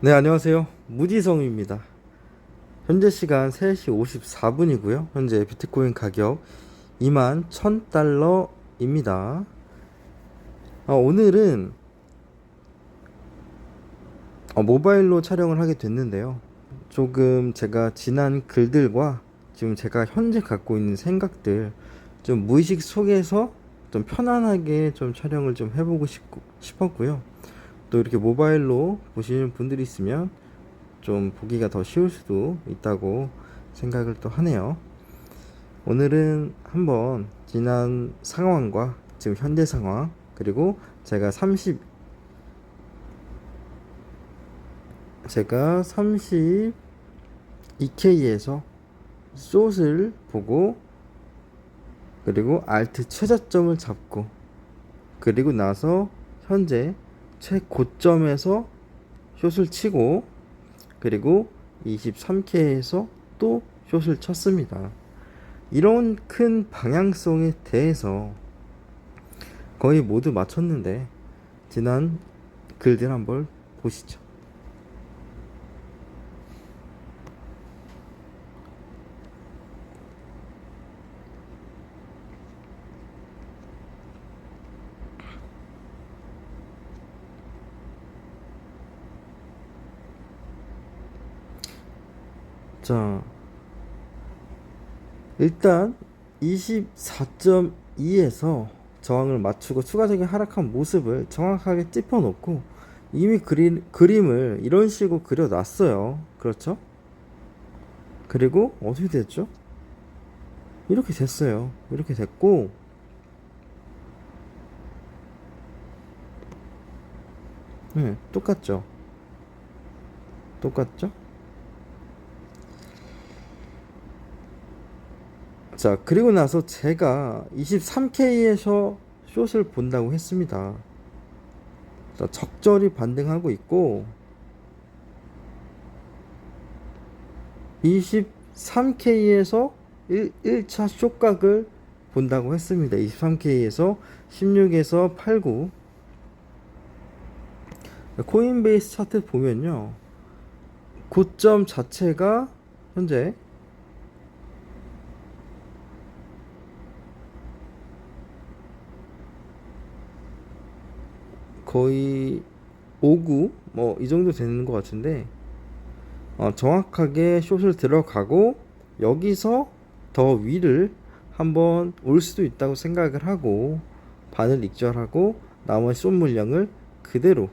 네, 안녕하세요. 무지성입니다. 현재 시간 3시 54분이고요. 현재 비트코인 가격 2만 1000달러입니다. 오늘은 모바일로 촬영을 하게 됐는데요. 조금 제가 지난 글들과 지금 제가 현재 갖고 있는 생각들 좀 무의식 속에서 좀 편안하게 좀 촬영을 좀 해보고 싶었고요. 또 이렇게 모바일로 보시는 분들이 있으면 좀 보기가 더 쉬울 수도 있다고 생각을 또 하네요. 오늘은 한번 지난 상황과 지금 현재 상황, 그리고 제가 32K에서 숏을 보고, 그리고 알트 최저점을 잡고, 그리고 나서 현재 최고점에서 숏을 치고, 그리고 23K에서 또 숏을 쳤습니다. 이런 큰 방향성에 대해서 거의 모두 맞췄는데, 지난 글들 한번 보시죠. 자, 일단 24.2에서 저항을 맞추고 추가적인 하락한 모습을 정확하게 찝어놓고 이미 그림을 이런 식으로 그려놨어요. 그렇죠? 그리고 어떻게 됐죠? 이렇게 됐어요. 이렇게 됐고, 네, 똑같죠? 똑같죠? 자, 그리고 나서 제가 23K에서 숏을 본다고 했습니다. 자, 적절히 반등하고 있고, 23K에서 1차 숏각을 본다고 했습니다. 23K에서 16에서 89. 코인베이스 차트 보면요, 고점 자체가 현재 거의 59 뭐 이 정도 되는 것 같은데, 정확하게 숏을 들어가고 여기서 더 위를 한번 올 수도 있다고 생각을 하고 반을 익절하고 나머지 숏 물량을 그대로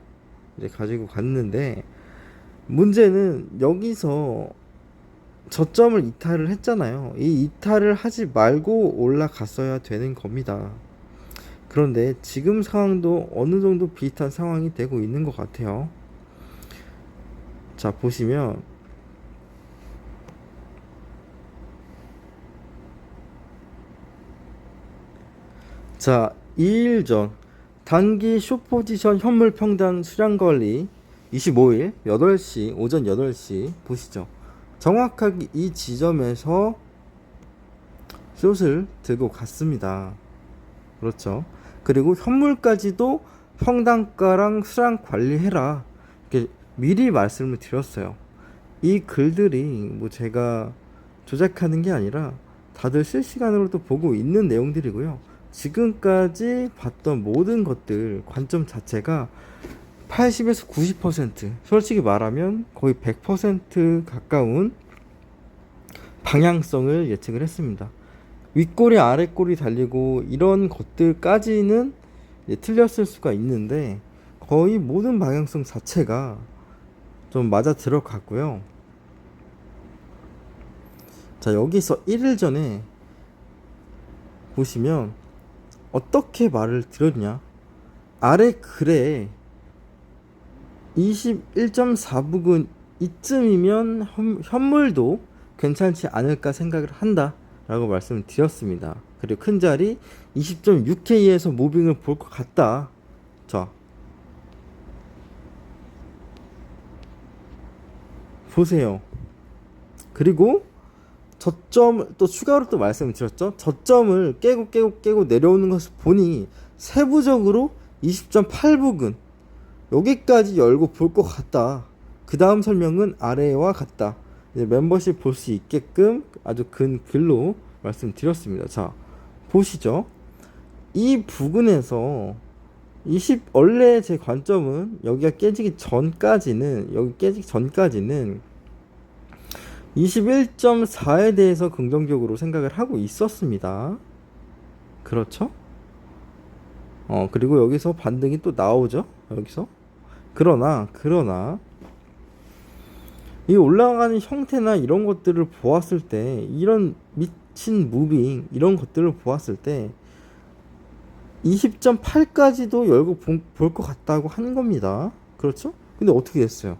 이제 가지고 갔는데, 문제는 여기서 저점을 이탈을 했잖아요. 이 이탈을 하지 말고 올라갔어야 되는 겁니다. 그런데 지금 상황도 어느 정도 비슷한 상황이 되고 있는 것 같아요. 자, 보시면 자, 2일 전 단기 숏 포지션 현물 평단 수량 관리 25일 8시 오전 8시 보시죠. 정확하게 이 지점에서 숏을 들고 갔습니다. 그렇죠. 그리고 현물까지도 평단가랑 수량 관리해라, 이렇게 미리 말씀을 드렸어요. 이 글들이 뭐 제가 조작하는 게 아니라 다들 실시간으로도 보고 있는 내용들이고요. 지금까지 봤던 모든 것들 관점 자체가 80에서 90%, 솔직히 말하면 거의 100% 가까운 방향성을 예측을 했습니다. 윗꼬리 아랫꼬리 달리고 이런 것들까지는 틀렸을 수가 있는데, 거의 모든 방향성 자체가 좀 맞아 들어갔고요. 자, 여기서 1일 전에 보시면 어떻게 말을 드렸냐, 아래 글에 21.4부근 이쯤이면 현물도 괜찮지 않을까 생각을 한다 라고 말씀을 드렸습니다. 그리고 큰 자리 20.6K에서 무빙을 볼 것 같다. 자, 보세요. 그리고 저점 또 추가로 또 말씀을 드렸죠. 저점을 깨고 내려오는 것을 보니 세부적으로 20.8부근 여기까지 열고 볼 것 같다. 그 다음 설명은 아래와 같다. 이제 멤버십 볼 수 있게끔 아주 긴 글로 말씀드렸습니다. 자, 보시죠. 이 부근에서 원래 제 관점은 여기 깨지기 전까지는 21.4에 대해서 긍정적으로 생각을 하고 있었습니다. 그렇죠? 그리고 여기서 반등이 또 나오죠. 여기서. 그러나 이 올라가는 형태나 이런 것들을 보았을 때, 이런 미친 무빙 이런 것들을 보았을 때 20.8까지도 열고 볼 것 같다고 하는 겁니다. 그렇죠? 근데 어떻게 됐어요?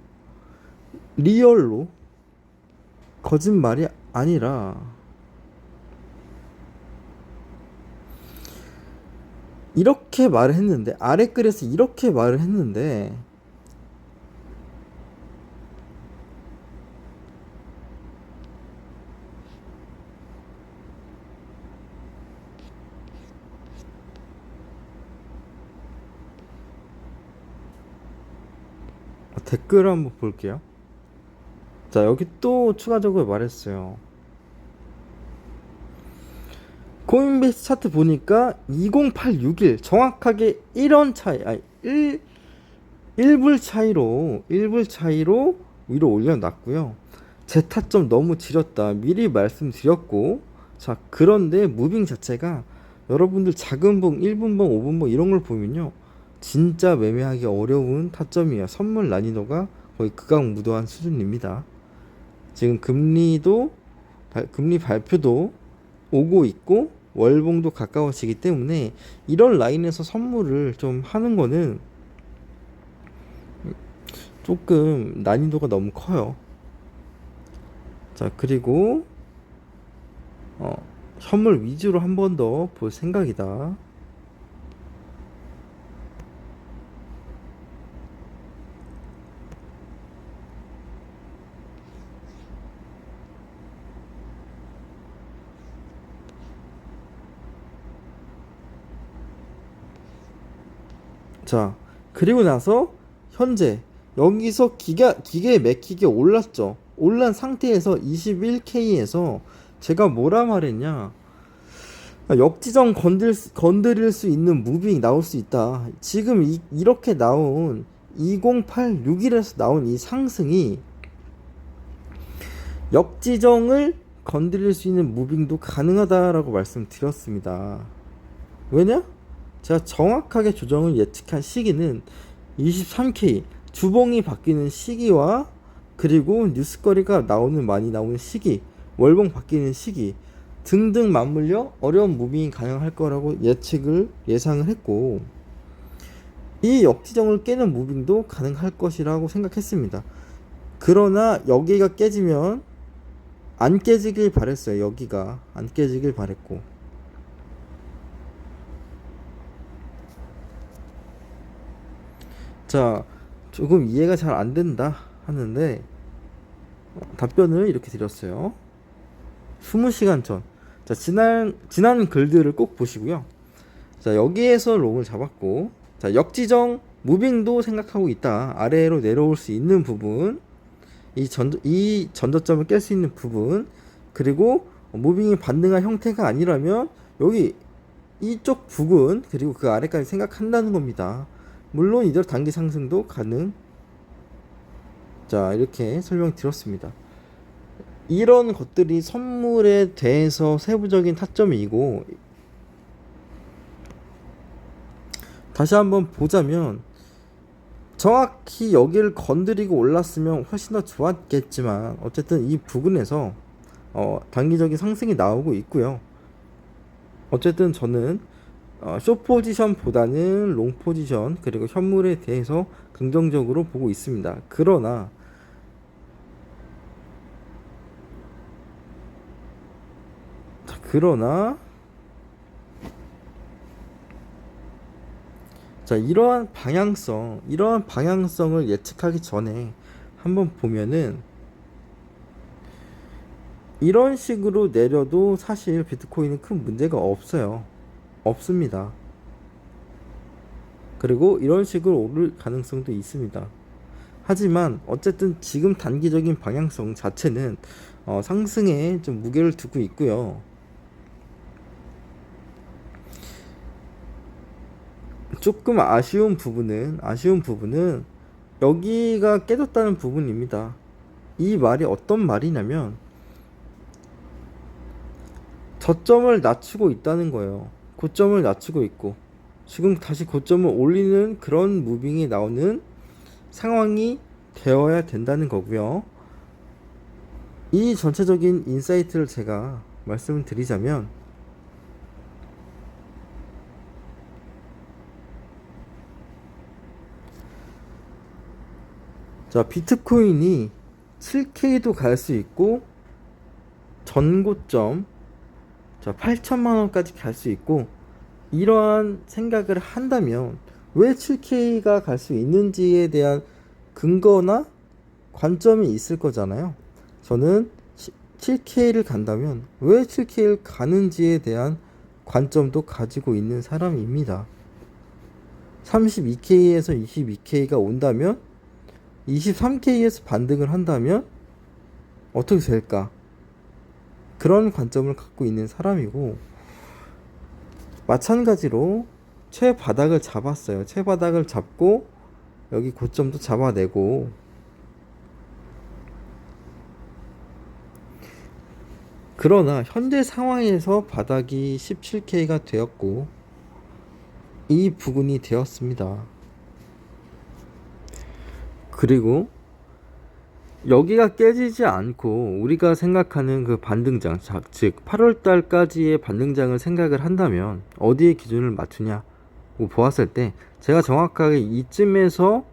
리얼로, 거짓말이 아니라 이렇게 말을 했는데, 아래 글에서 이렇게 말을 했는데, 댓글을 한번 볼게요. 자, 여기 또 추가적으로 말했어요. 코인베이스 차트 보니까 2086일 정확하게 1원 차이, 1불 차이로 위로 올려놨고요. 제 타점 너무 지렸다 미리 말씀드렸고, 자, 그런데 무빙 자체가 여러분들 작은 봉, 1분봉, 5분봉 이런 걸 보면요, 진짜 매매하기 어려운 타점이에요. 선물 난이도가 거의 극악무도한 수준입니다. 지금 금리 발표도 오고 있고 월봉도 가까워지기 때문에 이런 라인에서 선물을 좀 하는 거는 조금 난이도가 너무 커요. 자, 그리고 선물 위주로 한 번 더 볼 생각이다. 자, 그리고 나서 현재 여기서 기계에 맥히게 올랐죠. 올란 상태에서 21K에서 제가 뭐라 말했냐, 역지정 건드릴 수 있는 무빙 나올 수 있다. 지금 이렇게 나온 2086일에서 나온 이 상승이 역지정을 건드릴 수 있는 무빙도 가능하다라고 말씀드렸습니다. 왜냐? 제가 정확하게 조정을 예측한 시기는 23K 주봉이 바뀌는 시기와, 그리고 뉴스거리가 많이 나오는 시기, 월봉 바뀌는 시기 등등 맞물려 어려운 무빙이 가능할 거라고 예상을 했고, 이 역지정을 깨는 무빙도 가능할 것이라고 생각했습니다. 그러나 여기가 깨지면 안 깨지길 바랬어요. 여기가 안 깨지길 바랬고, 자, 조금 이해가 잘 안 된다 하는데 답변을 이렇게 드렸어요. 20시간 전. 자, 지난 글들을 꼭 보시고요. 자, 여기에서 롱을 잡았고, 자, 역지정 무빙도 생각하고 있다. 아래로 내려올 수 있는 부분, 이 전저점을 깰 수 있는 부분, 그리고 무빙이 반등한 형태가 아니라면 여기 이쪽 부근, 그리고 그 아래까지 생각한다는 겁니다. 물론 이대로 단기 상승도 가능. 자, 이렇게 설명드렸습니다. 이런 것들이 선물에 대해서 세부적인 타점이고, 다시 한번 보자면 정확히 여기를 건드리고 올랐으면 훨씬 더 좋았겠지만, 어쨌든 이 부근에서 단기적인 상승이 나오고 있고요. 어쨌든 저는 숏 포지션보다는 롱 포지션, 그리고 현물에 대해서 긍정적으로 보고 있습니다. 그러나 자, 이러한 방향성을 예측하기 전에 한번 보면은, 이런 식으로 내려도 사실 비트코인은 큰 문제가 없습니다. 그리고 이런 식으로 오를 가능성도 있습니다. 하지만 어쨌든 지금 단기적인 방향성 자체는 상승에 좀 무게를 두고 있고요. 조금 아쉬운 부분은 여기가 깨졌다는 부분입니다. 이 말이 어떤 말이냐면 저점을 낮추고 있다는 거예요. 고점을 낮추고 있고 지금 다시 고점을 올리는 그런 무빙이 나오는 상황이 되어야 된다는 거고요. 이 전체적인 인사이트를 제가 말씀을 드리자면, 자, 비트코인이 7K도 갈 수 있고 전고점, 자, 8천만 원까지 갈 수 있고, 이러한 생각을 한다면 왜 7K가 갈 수 있는지에 대한 근거나 관점이 있을 거잖아요. 저는 7K를 간다면 왜 7K를 가는지에 대한 관점도 가지고 있는 사람입니다. 32K에서 22K가 온다면, 23K에서 반등을 한다면 어떻게 될까? 그런 관점을 갖고 있는 사람이고, 마찬가지로 최바닥을 잡았어요. 최바닥을 잡고 여기 고점도 잡아내고, 그러나 현재 상황에서 바닥이 17K가 되었고 이 부분이 되었습니다. 그리고 여기가 깨지지 않고 우리가 생각하는 그 반등장, 즉 8월달까지의 반등장을 생각을 한다면 어디에 기준을 맞추냐고 보았을 때, 제가 정확하게 이쯤에서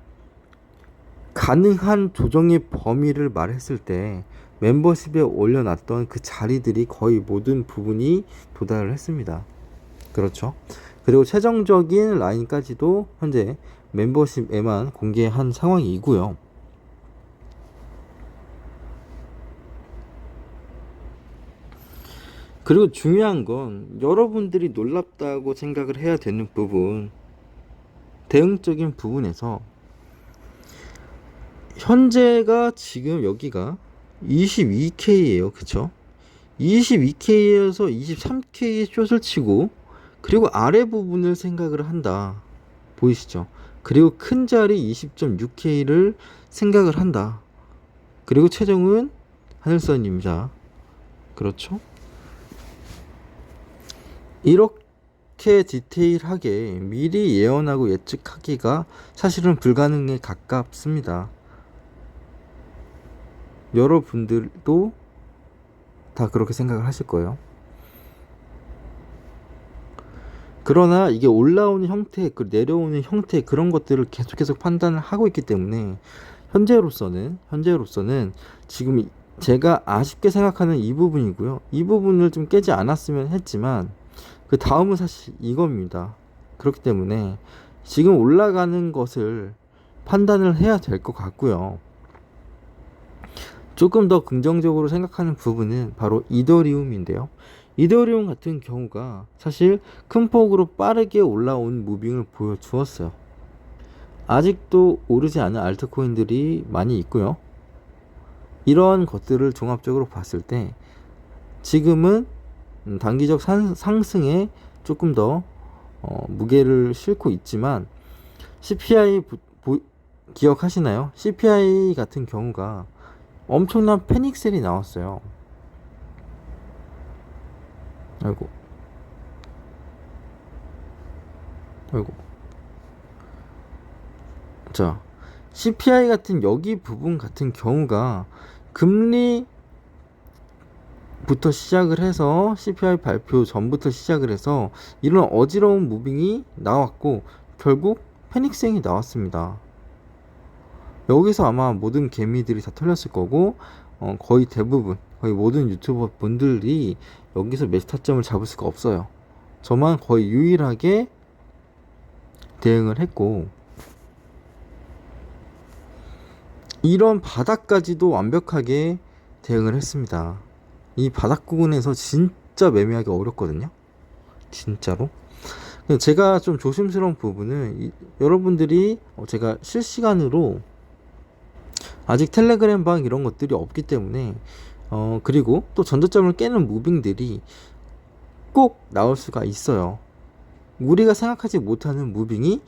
가능한 조정의 범위를 말했을 때 멤버십에 올려놨던 그 자리들이 거의 모든 부분이 도달을 했습니다. 그렇죠. 그리고 최종적인 라인까지도 현재 멤버십에만 공개한 상황이고요. 그리고 중요한 건 여러분들이 놀랍다고 생각을 해야 되는 부분, 대응적인 부분에서 현재가 지금 여기가 22K예요. 그쵸? 22K에서 23K의 숏을 치고, 그리고 아래 부분을 생각을 한다. 보이시죠? 그리고 큰 자리 20.6K를 생각을 한다. 그리고 최종은 하늘선입니다. 그렇죠? 이렇게 디테일하게 미리 예언하고 예측하기가 사실은 불가능에 가깝습니다. 여러분들도 다 그렇게 생각을 하실 거예요. 그러나 이게 올라오는 형태, 그 내려오는 형태, 그런 것들을 계속해서 판단을 하고 있기 때문에 현재로서는 지금 제가 아쉽게 생각하는 이 부분이고요. 이 부분을 좀 깨지 않았으면 했지만 그 다음은 사실 이겁니다. 그렇기 때문에 지금 올라가는 것을 판단을 해야 될 것 같고요. 조금 더 긍정적으로 생각하는 부분은 바로 이더리움인데요. 이더리움 같은 경우가 사실 큰 폭으로 빠르게 올라온 무빙을 보여주었어요. 아직도 오르지 않은 알트코인들이 많이 있고요. 이러한 것들을 종합적으로 봤을 때 지금은 단기적 상승에 조금 더 무게를 싣고 있지만, CPI 기억하시나요? CPI 같은 경우가 엄청난 패닉셀이 나왔어요. 아이고. 자, CPI 같은 여기 부분 같은 경우가 금리부터 시작을 해서 CPI 발표 전부터 시작을 해서 이런 어지러운 무빙이 나왔고 결국 패닉셀이 나왔습니다. 여기서 아마 모든 개미들이 다 털렸을 거고, 거의 대부분, 거의 모든 유튜버 분들이 여기서 매수 타점을 잡을 수가 없어요. 저만 거의 유일하게 대응을 했고, 이런 바닥까지도 완벽하게 대응을 했습니다. 이 바닥 부분에서 진짜 매매하기 어렵거든요. 진짜로. 제가 좀 조심스러운 부분은 여러분들이 제가 실시간으로 아직 텔레그램 방 이런 것들이 없기 때문에 그리고 또 전저점을 깨는 무빙들이 꼭 나올 수가 있어요. 우리가 생각하지 못하는 무빙이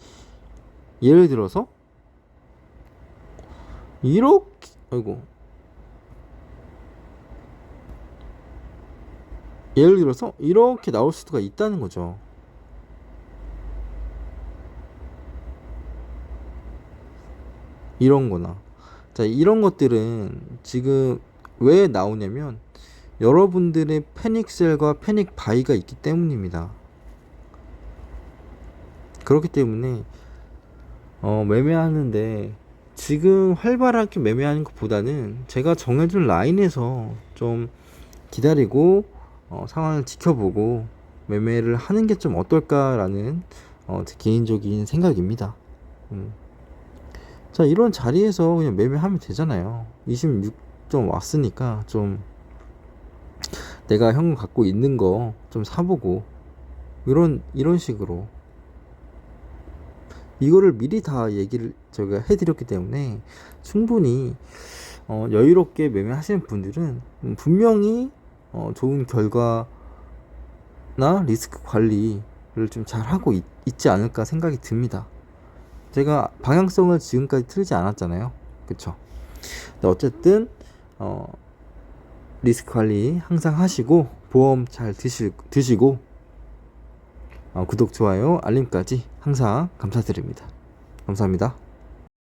예를 들어서 이렇게 아이고 예를 들어서 이렇게 나올 수가 있다는 거죠. 이런 거나. 자, 이런 것들은 지금 왜 나오냐면 여러분들의 패닉셀과 패닉 바이가 있기 때문입니다. 그렇기 때문에 매매하는데 지금 활발하게 매매하는 것보다는 제가 정해준 라인에서 좀 기다리고 상황을 지켜보고 매매를 하는 게 좀 어떨까라는 제 개인적인 생각입니다. 자, 이런 자리에서 그냥 매매하면 되잖아요. 26점 왔으니까 좀 내가 현금 갖고 있는 거 좀 사보고 이런 식으로 이거를 미리 다 얘기를 제가 해드렸기 때문에 충분히 여유롭게 매매하시는 분들은 분명히 좋은 결과나 리스크 관리를 좀 잘 하고 있지 않을까 생각이 듭니다. 제가 방향성을 지금까지 틀지 않았잖아요. 그쵸? 근데 어쨌든 리스크 관리 항상 하시고 보험 잘 드시고 구독, 좋아요, 알림까지 항상 감사드립니다. 감사합니다.